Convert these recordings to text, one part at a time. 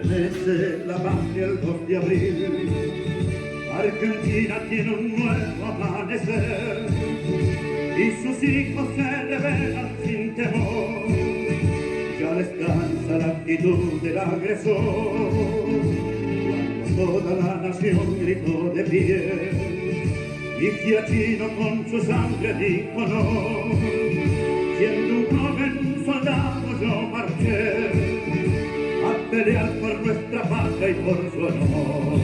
estremece la patria el 2 de abril. Argentina tiene un nuevo amanecer y sus hijos se rebelan sin temor. Ya les cansa la actitud del agresor. Cuando toda la nación gritó de pie y Giachino con su sangre dijo no. Siendo un joven soldado yo marché a pelear por nuestra patria y por su honor.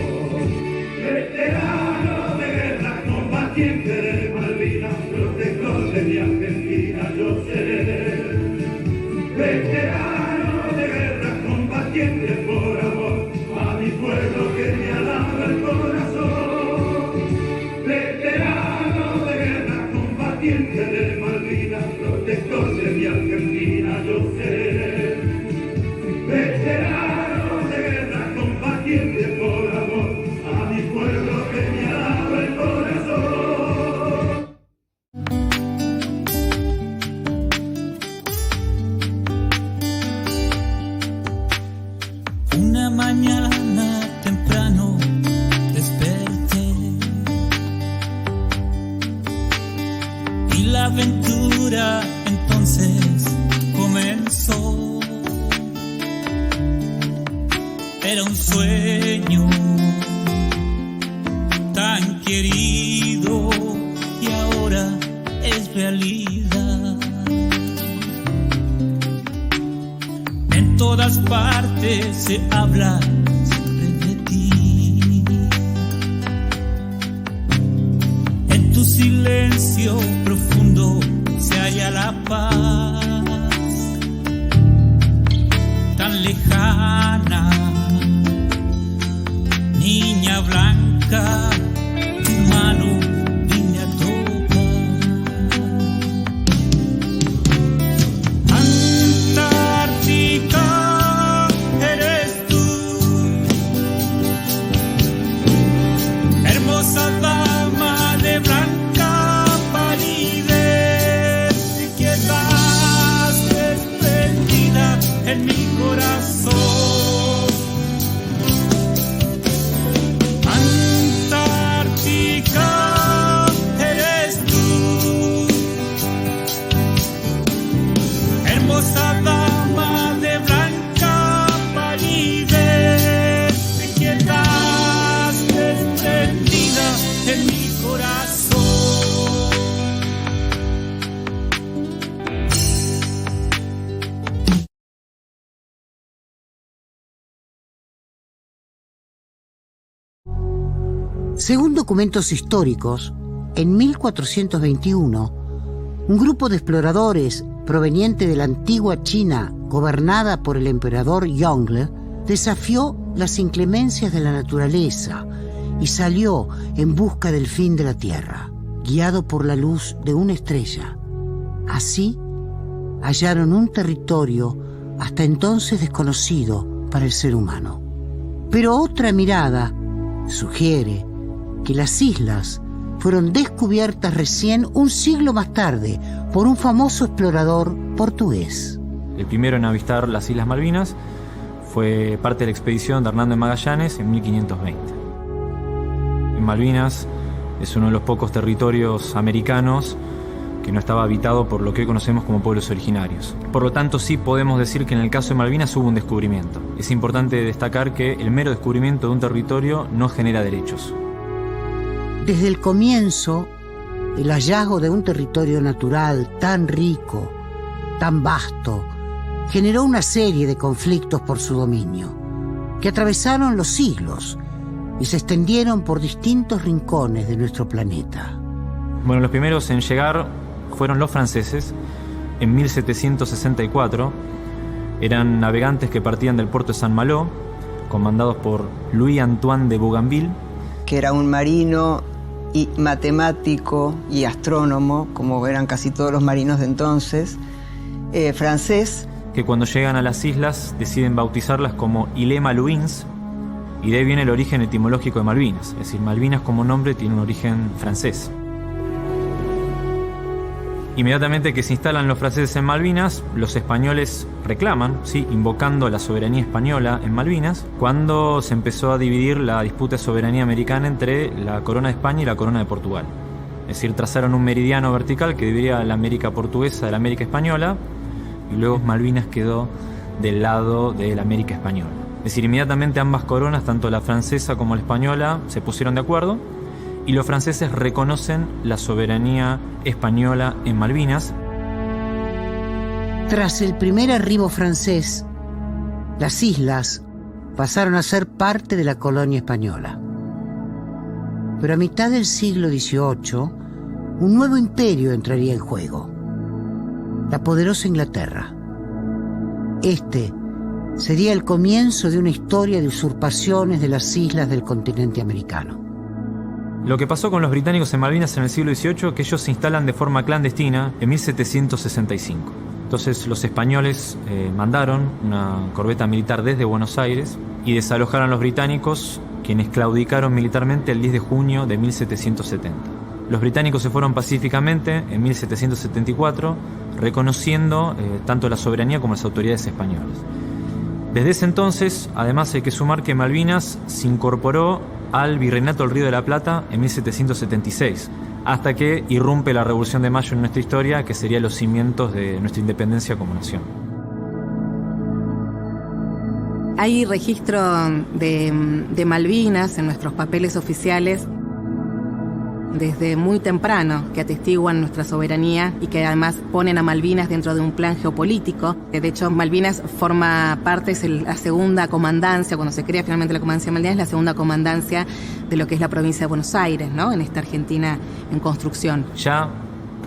Veterano de guerra, combatiente de Malvinas, protector de mi Argentina yo seré. Veterano de guerra, combatiente por amor a mi pueblo que me alaba el corazón. Veterano de guerra, combatiente de Malvinas, protector de mi Argentina yo seré. Veterano de guerra, combatiente por amor a mi pueblo que me alaba el corazón. Una mañana temprano desperté y la aventura entonces comenzó. Era un sueño tan querido y ahora es realidad. En todas partes se habla siempre de ti. En tu silencio profundo se halla la paz, tan lejana, niña blanca, tu mano vine a tocar. Antártica eres tú, hermosa dama de blanca palidez, te quedas desprendida en mi corazón. Eres tú, hermosa dama de blanca palidez, te quedas desprendida en mi corazón. Según documentos históricos, en 1421, un grupo de exploradores proveniente de la antigua China, gobernada por el emperador Yongle, desafió las inclemencias de la naturaleza y salió en busca del fin de la Tierra, guiado por la luz de una estrella. Así, hallaron un territorio hasta entonces desconocido para el ser humano. Pero otra mirada sugiere que las islas fueron descubiertas recién un siglo más tarde por un famoso explorador portugués. El primero en avistar las Islas Malvinas fue parte de la expedición de Hernando de Magallanes en 1520. En Malvinas es uno de los pocos territorios americanos que no estaba habitado por lo que hoy conocemos como pueblos originarios. Por lo tanto, sí podemos decir que en el caso de Malvinas hubo un descubrimiento. Es importante destacar que el mero descubrimiento de un territorio no genera derechos. Desde el comienzo, el hallazgo de un territorio natural tan rico, tan vasto, generó una serie de conflictos por su dominio, que atravesaron los siglos y se extendieron por distintos rincones de nuestro planeta. Bueno, los primeros en llegar fueron los franceses. En 1764 eran navegantes que partían del puerto de Saint-Malo, comandados por Louis-Antoine de Bougainville, que era un marino y matemático y astrónomo, como eran casi todos los marinos de entonces, francés. Que cuando llegan a las islas deciden bautizarlas como Îles Malouines, y de ahí viene el origen etimológico de Malvinas. Es decir, Malvinas como nombre tiene un origen francés. Inmediatamente que se instalan los franceses en Malvinas, los españoles reclaman, ¿sí?, invocando la soberanía española en Malvinas, cuando se empezó a dividir la disputa de soberanía americana entre la corona de España y la corona de Portugal. Es decir, trazaron un meridiano vertical que dividía la América portuguesa de la América española, y luego Malvinas quedó del lado de la América española. Es decir, inmediatamente ambas coronas, tanto la francesa como la española, se pusieron de acuerdo, y los franceses reconocen la soberanía española en Malvinas. Tras el primer arribo francés, las islas pasaron a ser parte de la colonia española. Pero a mitad del siglo XVIII, un nuevo imperio entraría en juego: la poderosa Inglaterra. Este sería el comienzo de una historia de usurpaciones de las islas del continente americano. Lo que pasó con los británicos en Malvinas en el siglo XVIII es que ellos se instalan de forma clandestina en 1765. Entonces los españoles mandaron una corbeta militar desde Buenos Aires y desalojaron a los británicos, quienes claudicaron militarmente el 10 de junio de 1770. Los británicos se fueron pacíficamente en 1774, reconociendo tanto la soberanía como las autoridades españolas. Desde ese entonces, además, hay que sumar que Malvinas se incorporó al Virreinato del Río de la Plata en 1776, hasta que irrumpe la Revolución de Mayo en nuestra historia, que sería los cimientos de nuestra independencia como nación. Hay registro de Malvinas en nuestros papeles oficiales desde muy temprano, que atestiguan nuestra soberanía y que además ponen a Malvinas dentro de un plan geopolítico. De hecho, Malvinas forma parte, es la segunda comandancia, cuando se crea finalmente la comandancia de Malvinas, es la segunda comandancia de lo que es la provincia de Buenos Aires, ¿no?, en esta Argentina en construcción. Ya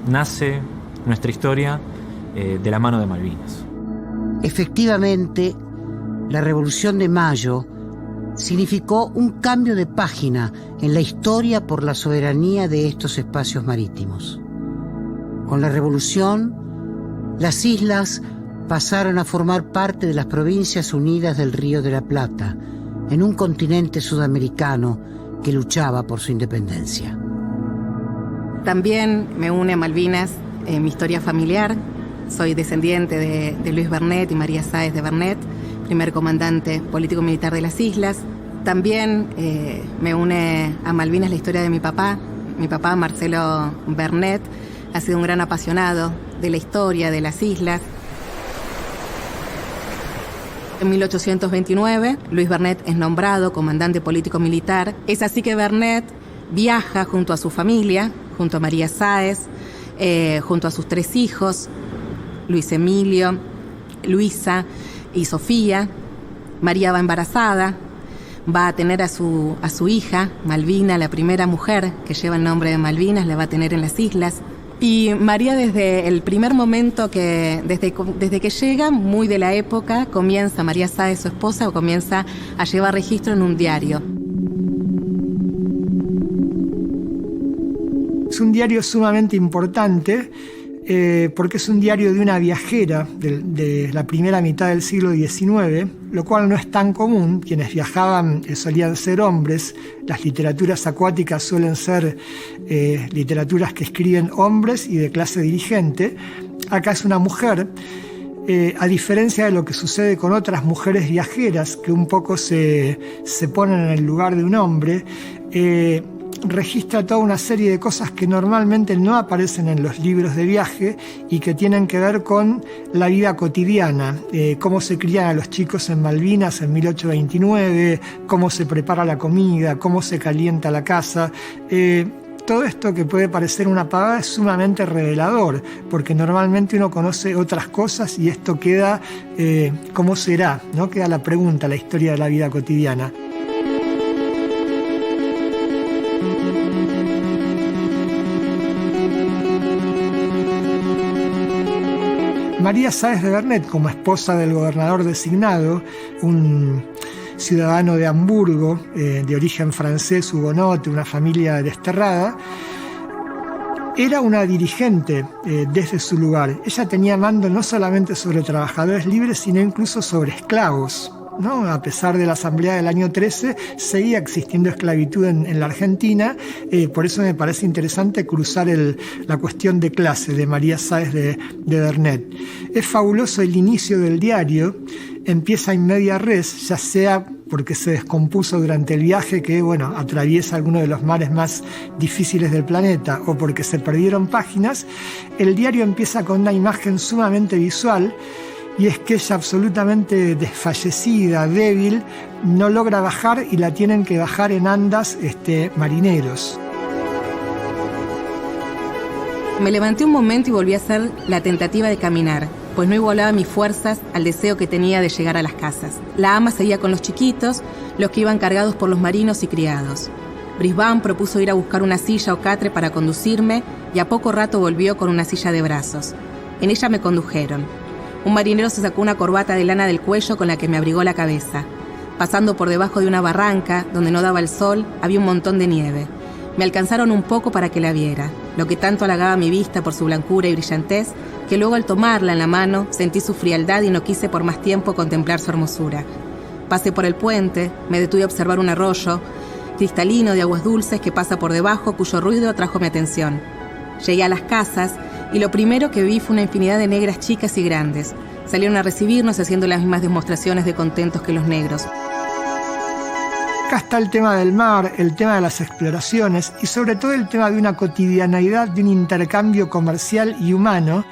nace nuestra historia de la mano de Malvinas. Efectivamente, la Revolución de Mayo significó un cambio de página en la historia por la soberanía de estos espacios marítimos. Con la Revolución, las islas pasaron a formar parte de las Provincias Unidas del Río de la Plata, en un continente sudamericano que luchaba por su independencia. También me une a Malvinas mi historia familiar. Soy descendiente de Luis Bernet y María Sáez de Bernet, primer comandante político-militar de las islas. También me une a Malvinas la historia de mi papá. Mi papá, Marcelo Bernet, ha sido un gran apasionado de la historia de las islas. En 1829, Luis Bernet es nombrado comandante político-militar. Es así que Bernet viaja junto a su familia, junto a María Sáez, junto a sus 3 hijos, Luis Emilio, Luisa y Sofía. María va embarazada, va a tener a su hija, Malvina, la primera mujer que lleva el nombre de Malvinas, la va a tener en las islas. Y María, desde el primer momento desde que llega, muy de la época, comienza, María Sáez, su esposa, comienza a llevar registro en un diario. Es un diario sumamente importante porque es un diario de una viajera de la primera mitad del siglo XIX, lo cual no es tan común. Quienes viajaban solían ser hombres. Las literaturas acuáticas suelen ser literaturas que escriben hombres y de clase dirigente. Acá es una mujer, a diferencia de lo que sucede con otras mujeres viajeras, que un poco se ponen en el lugar de un hombre. Registra toda una serie de cosas que normalmente no aparecen en los libros de viaje y que tienen que ver con la vida cotidiana, cómo se crían a los chicos en Malvinas en 1829, cómo se prepara la comida, cómo se calienta la casa. Todo esto, que puede parecer una pavada, es sumamente revelador, porque normalmente uno conoce otras cosas y esto queda, ¿cómo será?, ¿no? Queda la pregunta, la historia de la vida cotidiana. María Sáez de Bernet, como esposa del gobernador designado, un ciudadano de Hamburgo, de origen francés, hugonote, una familia desterrada, era una dirigente desde su lugar. Ella tenía mando no solamente sobre trabajadores libres, sino incluso sobre esclavos. ¿no? A pesar de la Asamblea del año 13, seguía existiendo esclavitud en la Argentina. Por eso me parece interesante cruzar la cuestión de clase de María Sáez de Vernet. Es fabuloso el inicio del diario. Empieza in media res, ya sea porque se descompuso durante el viaje que, bueno, atraviesa alguno de los mares más difíciles del planeta, o porque se perdieron páginas. El diario empieza con una imagen sumamente visual, y es que ella, absolutamente desfallecida, débil, no logra bajar y la tienen que bajar en andas marineros. Me levanté un momento y volví a hacer la tentativa de caminar, pues no igualaba mis fuerzas al deseo que tenía de llegar a las casas. La ama seguía con los chiquitos, los que iban cargados por los marinos y criados. Brisbane propuso ir a buscar una silla o catre para conducirme, y a poco rato volvió con una silla de brazos. En ella me condujeron. Un marinero se sacó una corbata de lana del cuello con la que me abrigó la cabeza. Pasando por debajo de una barranca, donde no daba el sol, había un montón de nieve. Me alcanzaron un poco para que la viera, lo que tanto halagaba mi vista por su blancura y brillantez, que luego al tomarla en la mano sentí su frialdad y no quise por más tiempo contemplar su hermosura. Pasé por el puente, me detuve a observar un arroyo cristalino de aguas dulces que pasa por debajo, cuyo ruido atrajo mi atención. Llegué a las casas y lo primero que vi fue una infinidad de negras chicas y grandes. Salieron a recibirnos haciendo las mismas demostraciones de contentos que los negros. Acá está el tema del mar, el tema de las exploraciones y sobre todo el tema de una cotidianeidad, de un intercambio comercial y humano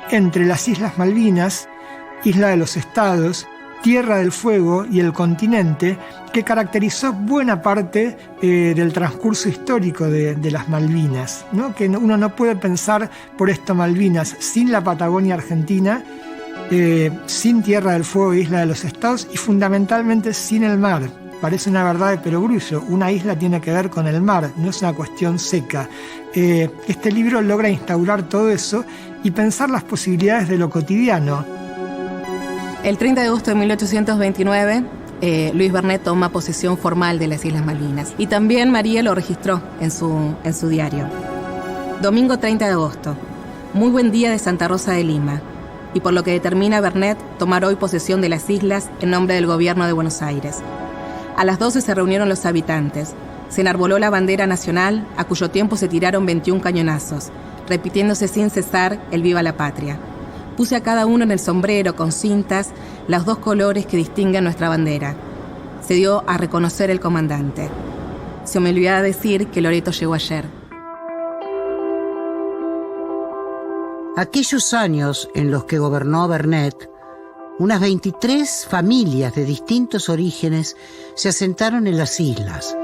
entre las Islas Malvinas, Isla de los Estados, Tierra del Fuego y el continente, que caracterizó buena parte del transcurso histórico de las Malvinas, ¿no? Que uno no puede pensar por esto Malvinas sin la Patagonia Argentina, sin Tierra del Fuego e Isla de los Estados y fundamentalmente sin el mar. Parece una verdad de perogrullo, una isla tiene que ver con el mar, no es una cuestión seca. Este libro logra instaurar todo eso y pensar las posibilidades de lo cotidiano. El 30 de agosto de 1829, Luis Vernet toma posesión formal de las Islas Malvinas y también María lo registró en su diario. Domingo 30 de agosto, muy buen día de Santa Rosa de Lima, y por lo que determina Vernet tomar hoy posesión de las islas en nombre del gobierno de Buenos Aires. A las 12 se reunieron los habitantes. Se enarboló la bandera nacional, a cuyo tiempo se tiraron 21 cañonazos, repitiéndose sin cesar el Viva la Patria. Puse a cada uno en el sombrero, con cintas, los 2 colores que distinguen nuestra bandera. Se dio a reconocer el comandante. Se me olvidaba decir que Loreto llegó ayer. Aquellos años en los que gobernó Vernet, unas 23 familias de distintos orígenes se asentaron en las islas.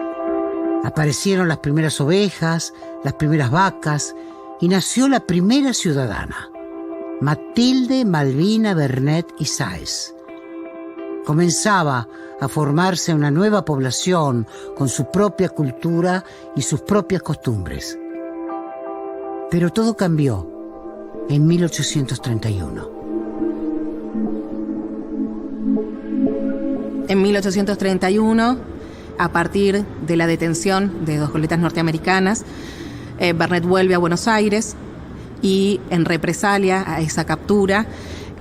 Aparecieron las primeras ovejas, las primeras vacas y nació la primera ciudadana, Matilde Malvina Vernet y Sáez. Comenzaba a formarse una nueva población con su propia cultura y sus propias costumbres. Pero todo cambió en 1831. En 1831, a partir de la detención de 2 goletas norteamericanas, Vernet vuelve a Buenos Aires y en represalia a esa captura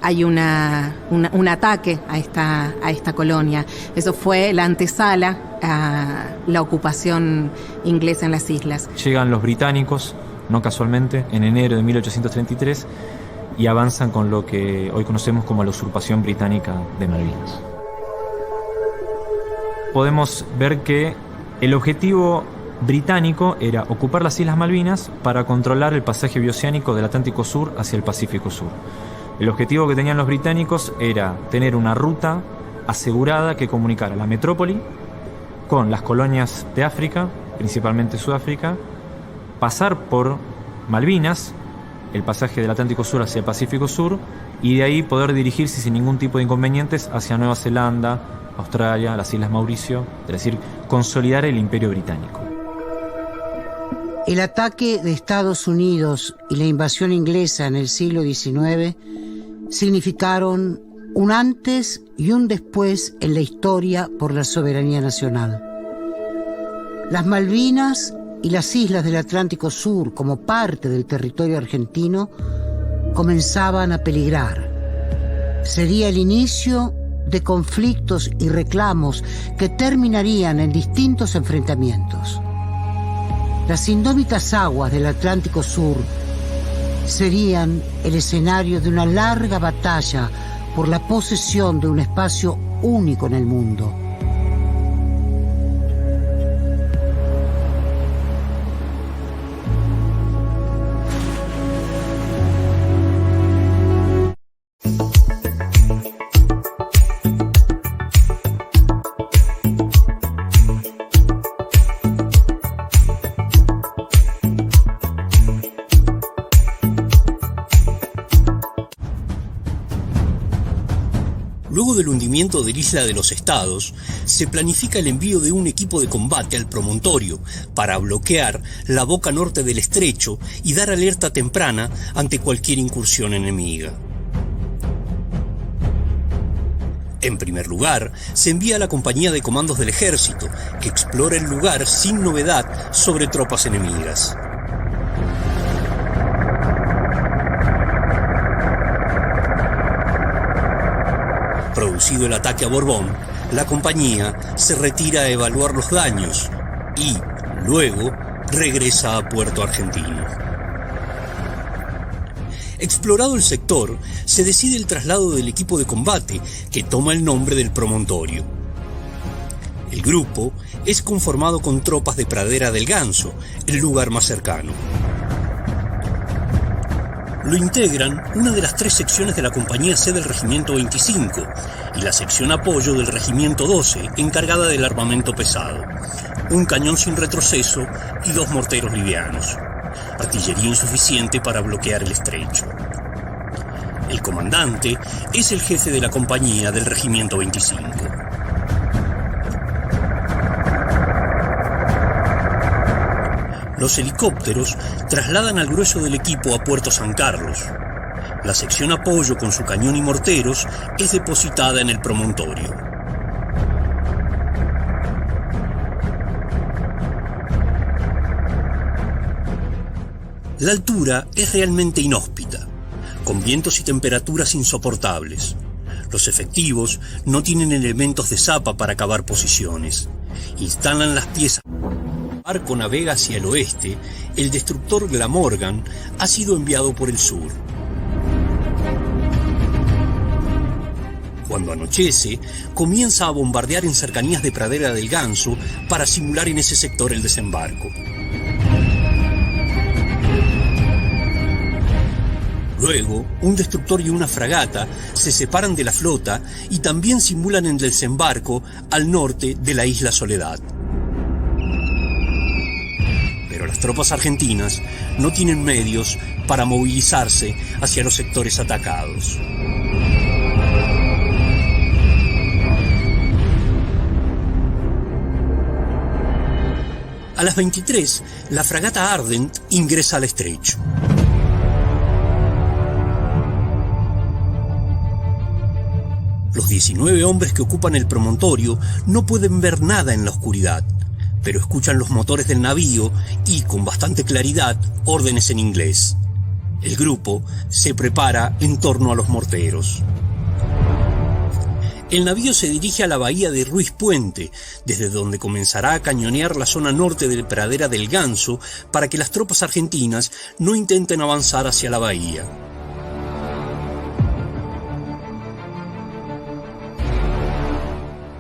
hay un ataque a esta colonia. Eso fue la antesala a la ocupación inglesa en las islas. Llegan los británicos, no casualmente, en enero de 1833 y avanzan con lo que hoy conocemos como la usurpación británica de Malvinas. Podemos ver que el objetivo británico era ocupar las Islas Malvinas para controlar el pasaje bioceánico del Atlántico Sur hacia el Pacífico Sur. El objetivo que tenían los británicos era tener una ruta asegurada que comunicara la metrópoli con las colonias de África, principalmente Sudáfrica, pasar por Malvinas, el pasaje del Atlántico Sur hacia el Pacífico Sur, y de ahí poder dirigirse sin ningún tipo de inconvenientes hacia Nueva Zelanda, Australia, las Islas Mauricio, es decir, consolidar el Imperio Británico. El ataque de Estados Unidos y la invasión inglesa en el siglo XIX significaron un antes y un después en la historia por la soberanía nacional. Las Malvinas y las islas del Atlántico Sur, como parte del territorio argentino, comenzaban a peligrar. Sería el inicio de conflictos y reclamos que terminarían en distintos enfrentamientos. Las indómitas aguas del Atlántico Sur serían el escenario de una larga batalla por la posesión de un espacio único en el mundo. Luego del hundimiento de la Isla de los Estados, se planifica el envío de un equipo de combate al promontorio para bloquear la boca norte del estrecho y dar alerta temprana ante cualquier incursión enemiga. En primer lugar, se envía a la compañía de comandos del ejército, que explora el lugar sin novedad sobre tropas enemigas. Producido el ataque a Borbón, la compañía se retira a evaluar los daños y, luego, regresa a Puerto Argentino. Explorado el sector, se decide el traslado del equipo de combate, que toma el nombre del promontorio. El grupo es conformado con tropas de Pradera del Ganso, el lugar más cercano. Lo integran una de las 3 secciones de la compañía C del Regimiento 25 y la sección apoyo del Regimiento 12, encargada del armamento pesado, un cañón sin retroceso y 2 morteros livianos, artillería insuficiente para bloquear el estrecho. El comandante es el jefe de la compañía del Regimiento 25. Los helicópteros trasladan al grueso del equipo a Puerto San Carlos. La sección apoyo con su cañón y morteros es depositada en el promontorio. La altura es realmente inhóspita, con vientos y temperaturas insoportables. Los efectivos no tienen elementos de zapa para cavar posiciones. Instalan las piezas. El barco navega hacia el oeste. El destructor Glamorgan ha sido enviado por el sur. Cuando anochece, comienza a bombardear en cercanías de Pradera del Ganso para simular en ese sector el desembarco. Luego, un destructor y una fragata se separan de la flota y también simulan el desembarco al norte de la isla Soledad. Pero las tropas argentinas no tienen medios para movilizarse hacia los sectores atacados. A las 23, la fragata Ardent ingresa al estrecho. Los 19 hombres que ocupan el promontorio no pueden ver nada en la oscuridad, pero escuchan los motores del navío y, con bastante claridad, órdenes en inglés. El grupo se prepara en torno a los morteros. El navío se dirige a la bahía de Ruiz Puente, desde donde comenzará a cañonear la zona norte de Pradera del Ganso para que las tropas argentinas no intenten avanzar hacia la bahía.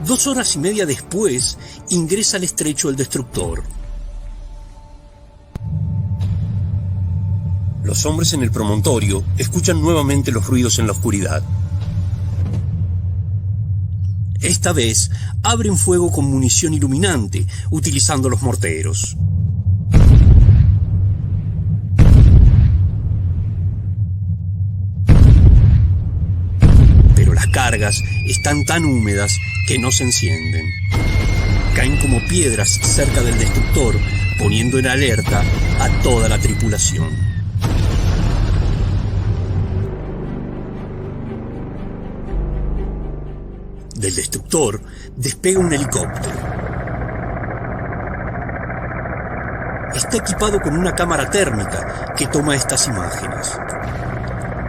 Dos horas y media después, ingresa al estrecho el destructor. Los hombres en el promontorio escuchan nuevamente los ruidos en la oscuridad. Esta vez, abren fuego con munición iluminante, utilizando los morteros. Pero las cargas están tan húmedas que no se encienden. Caen como piedras cerca del destructor, poniendo en alerta a toda la tripulación. Del destructor despega un helicóptero. Está equipado con una cámara térmica que toma estas imágenes.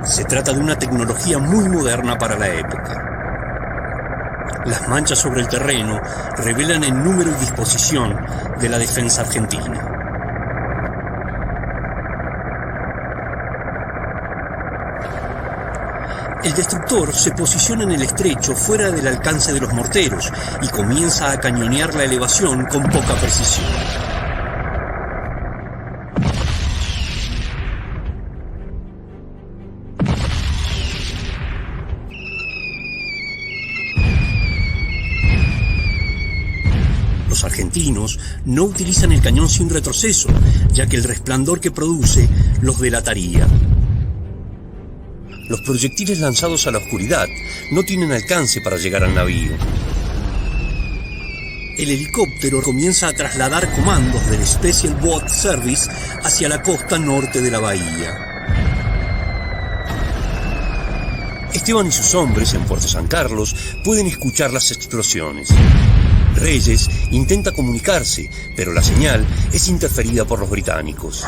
Se trata de una tecnología muy moderna para la época. Las manchas sobre el terreno revelan el número y disposición de la defensa argentina. El destructor se posiciona en el estrecho fuera del alcance de los morteros y comienza a cañonear la elevación con poca precisión. Los argentinos no utilizan el cañón sin retroceso, ya que el resplandor que produce los delataría. Los proyectiles lanzados a la oscuridad no tienen alcance para llegar al navío. El helicóptero comienza a trasladar comandos del Special Boat Service hacia la costa norte de la bahía. Esteban y sus hombres en Puerto San Carlos pueden escuchar las explosiones. Reyes intenta comunicarse, pero la señal es interferida por los británicos.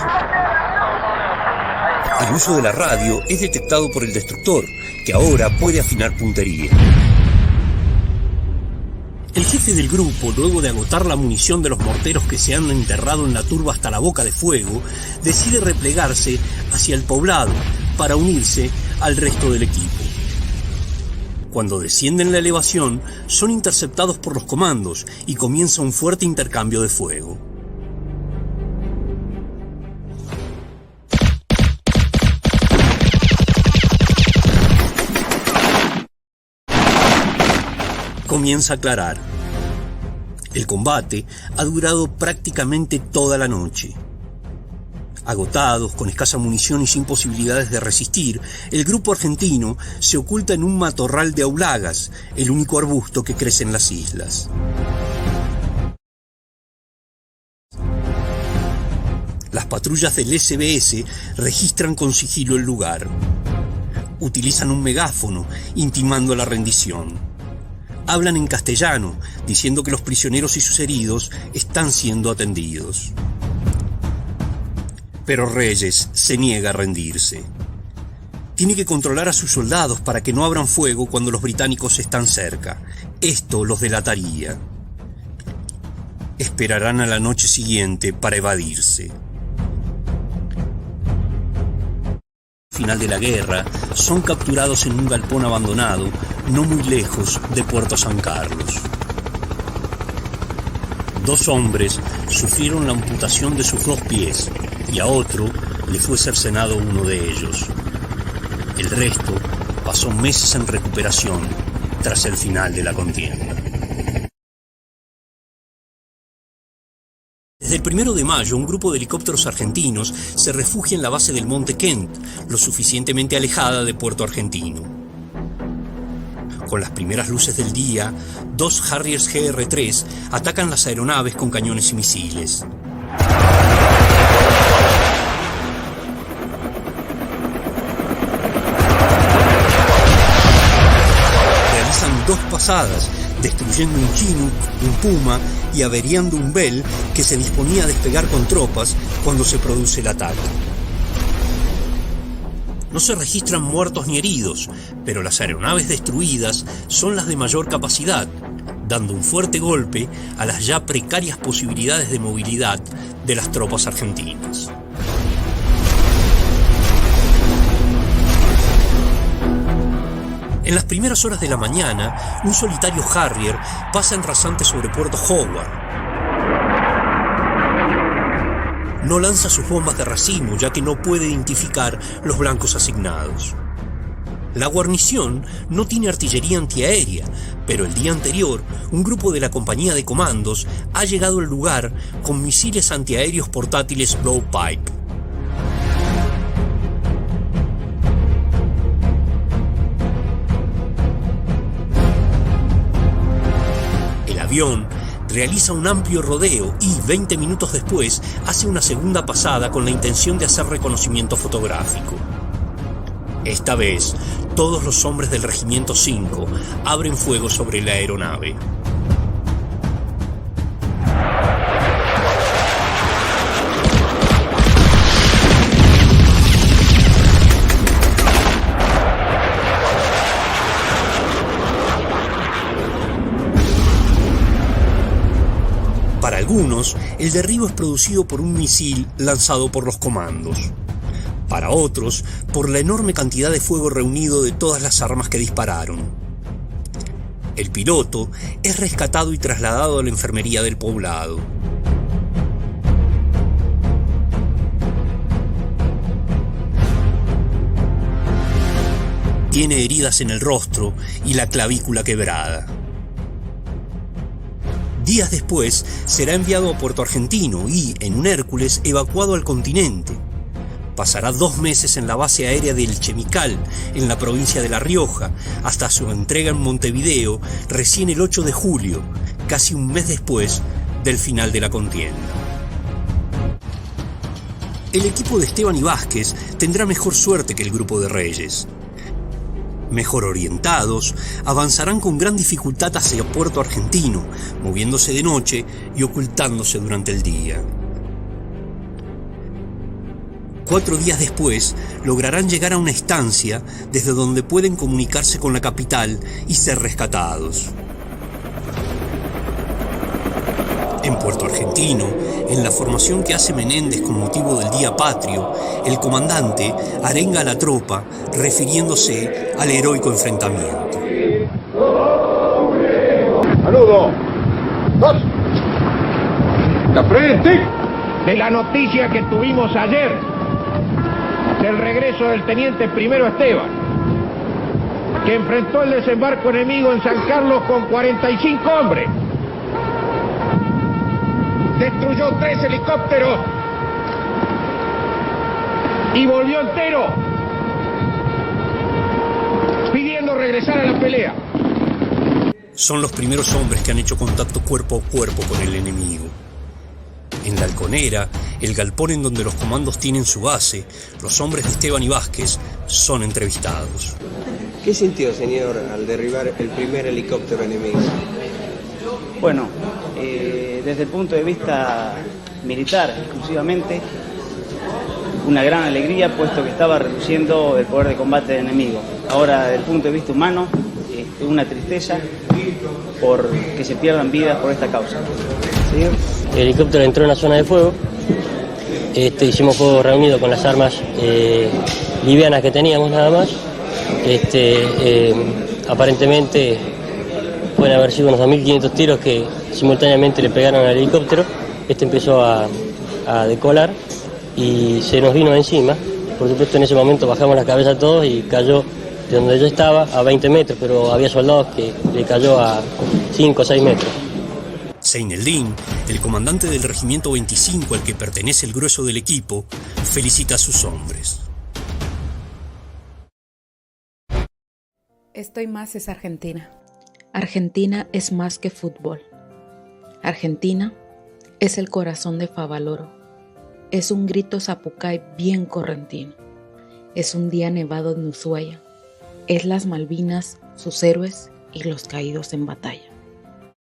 El uso de la radio es detectado por el destructor, que ahora puede afinar puntería. El jefe del grupo, luego de agotar la munición de los morteros que se han enterrado en la turba hasta la boca de fuego, decide replegarse hacia el poblado para unirse al resto del equipo. Cuando descienden la elevación, son interceptados por los comandos y comienza un fuerte intercambio de fuego. Comienza a aclarar. El combate ha durado prácticamente toda la noche. Agotados, con escasa munición y sin posibilidades de resistir, el grupo argentino se oculta en un matorral de aulagas, el único arbusto que crece en las islas. Las patrullas del SBS registran con sigilo el lugar. Utilizan un megáfono, intimando la rendición. Hablan en castellano, diciendo que los prisioneros y sus heridos están siendo atendidos. Pero Reyes se niega a rendirse. Tiene que controlar a sus soldados para que no abran fuego cuando los británicos están cerca. Esto los delataría. Esperarán a la noche siguiente para evadirse. Al final de la guerra, son capturados en un galpón abandonado, no muy lejos de Puerto San Carlos. 2 hombres sufrieron la amputación de sus 2 pies y a otro le fue cercenado uno de ellos. El resto pasó meses en recuperación tras el final de la contienda. Desde el 1 de mayo, un grupo de helicópteros argentinos se refugia en la base del Monte Kent, lo suficientemente alejada de Puerto Argentino. Con las primeras luces del día, 2 Harriers GR-3 atacan las aeronaves con cañones y misiles. Realizan 2 pasadas, destruyendo un Chinook, un Puma y averiando un Bell que se disponía a despegar con tropas cuando se produce el ataque. No se registran muertos ni heridos, pero las aeronaves destruidas son las de mayor capacidad, dando un fuerte golpe a las ya precarias posibilidades de movilidad de las tropas argentinas. En las primeras horas de la mañana, un solitario Harrier pasa en rasante sobre Puerto Howard. No lanza sus bombas de racimo, ya que no puede identificar los blancos asignados. La guarnición no tiene artillería antiaérea, pero el día anterior, un grupo de la compañía de comandos ha llegado al lugar con misiles antiaéreos portátiles Blowpipe. El avión realiza un amplio rodeo y, 20 minutos después, hace una segunda pasada con la intención de hacer reconocimiento fotográfico. Esta vez, todos los hombres del Regimiento 5 abren fuego sobre la aeronave. Para algunos, el derribo es producido por un misil lanzado por los comandos. Para otros, por la enorme cantidad de fuego reunido de todas las armas que dispararon. El piloto es rescatado y trasladado a la enfermería del poblado. Tiene heridas en el rostro y la clavícula quebrada. Días después será enviado a Puerto Argentino y, en un Hércules, evacuado al continente. Pasará 2 meses en la base aérea del Chemical, en la provincia de La Rioja, hasta su entrega en Montevideo, recién el 8 de julio, casi un mes después del final de la contienda. El equipo de Esteban y Vázquez tendrá mejor suerte que el grupo de Reyes. Mejor orientados, avanzarán con gran dificultad hacia Puerto Argentino, moviéndose de noche y ocultándose durante el día. 4 días después, lograrán llegar a una estancia desde donde pueden comunicarse con la capital y ser rescatados. En Puerto Argentino, en la formación que hace Menéndez con motivo del Día Patrio, el comandante arenga a la tropa refiriéndose al heroico enfrentamiento. ¡Saludo! ¡Dos! ¡La frente! De la noticia que tuvimos ayer del regreso del teniente primero Esteban, que enfrentó el desembarco enemigo en San Carlos con 45 hombres. Destruyó 3 helicópteros y volvió entero, pidiendo regresar a la pelea. Son los primeros hombres que han hecho contacto cuerpo a cuerpo con el enemigo. En la Halconera, el galpón en donde los comandos tienen su base, los hombres de Esteban y Vázquez son entrevistados. ¿Qué sintió, señor, al derribar el primer helicóptero enemigo? Bueno, desde el punto de vista militar exclusivamente, una gran alegría, puesto que estaba reduciendo el poder de combate del enemigo. Ahora, desde el punto de vista humano, una tristeza por que se pierdan vidas por esta causa. ¿Sí? El helicóptero entró en la zona de fuego. Hicimos fuego reunido con las armas livianas que teníamos nada más. Aparentemente pueden haber sido unos 2.500 tiros que simultáneamente le pegaron al helicóptero. Empezó a decolar y se nos vino encima. Por supuesto, en ese momento bajamos la cabeza todos y cayó de donde yo estaba a 20 metros, pero había soldados que le cayó a 5 o 6 metros. Seineldin, el comandante del regimiento 25 al que pertenece el grueso del equipo, felicita a sus hombres. Estoy más es Argentina. Argentina es más que fútbol. Argentina es el corazón de Favaloro. Es un grito zapucay bien correntino. Es un día nevado en Ushuaia. Es las Malvinas, sus héroes y los caídos en batalla.